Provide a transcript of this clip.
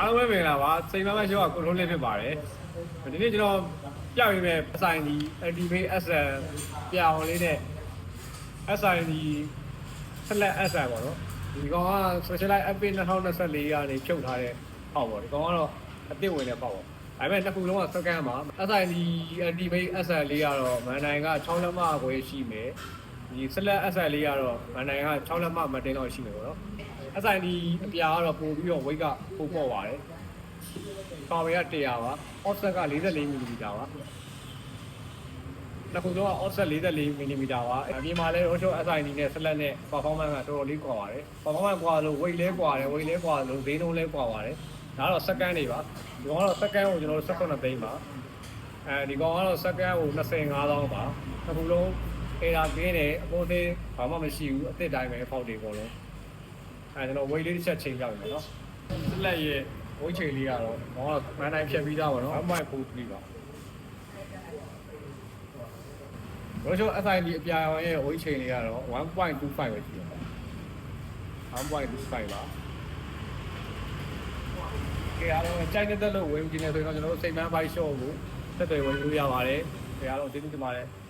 အားလုံးပဲမင်္ဂလာပါစိန်မမရှော့ကကိုထုံးလေးဖြစ်ပါတယ်ဒီနေ့ကျွန်တော်ပြပေးမယ့်အဆိုင်ဒီ Activate SN ပြအောင်လေးနဲ့ SN ဒီ Select SN ပေါ့နော်ဒီကောင်က Specialized Epic 2024ကနေဖြုတ်ထားတဲ့ဟောက်ပေါ့ဒီကောင်ကတော့အသစ်ဝင်တဲ့ပေါ့ဒါပေမဲ့နှစ်ခုလုံးကစကန်မှာ SN ဒီ Activate SN လေးကတော့မန်နိုင်က6လက်မခွဲရှိမယ်ဒီ Select SN လေးကတော့မန်နိုင်က6လက်မမတင်တော့ရှိမယ်ပေါ့နော်အဆိုင်ဒီအပြာကတော့ပို့ပြီးတော့ weight ကပို့ပေါ့ပါတယ်။ပါဝေက100ပါ။ offset က 44mm ပါ။နောက်ခုတော့ offset 44mm ပါ။အပြင်မှာလည်း Rocho SID နဲ့ Select နဲ့ performance ကတော်တော်လေးကွာပါတယ်။ performance ကွာလို့ weight လဲကွာတယ် weight လဲကွာလို့ဈေးနှုန်းလဲကွာပါတယ်။ဒါကတော့ second တွေပါ။ဒီကောင်ကတော့ second ကိုကျွန်တော်တို့18သိန်းပါ။ဒီကောင်ကတော့ second ကို25000ပါ။နောက်ခုလုံး error ကင်းတယ်အပေါ်သေးဘာမှမရှိဘူးအစ်စ်တိုင်းပဲဖောက်တွေပေါ့လို့ကျွန်တော် weight လေးတစ်ချက်ချိန်ပြမယ်နော်။ Select ရဲ့ weight ချိန်လေးကတော့မန်တိုင်းဖြတ်ပြီးသားပါနော် 1.43 ပါ။ Rocho SID အပြာရောင်ရဲ့ weight ချိန်လေးကတော့ 1.25 ပဲရှိတယ်။ 1.25 ပါ။ကြအားလုံးကြိုက်တဲ့လို့ဝင်ကြည့်နေဆိုရင်တော့ကျွန်တော်တို့စိတ်မန်းဘိုက် short ကိုဆက်သွယ်ဝင်လို့ရပါတယ်။ကြအားလုံးကျေးဇူးတင်ပါတယ်။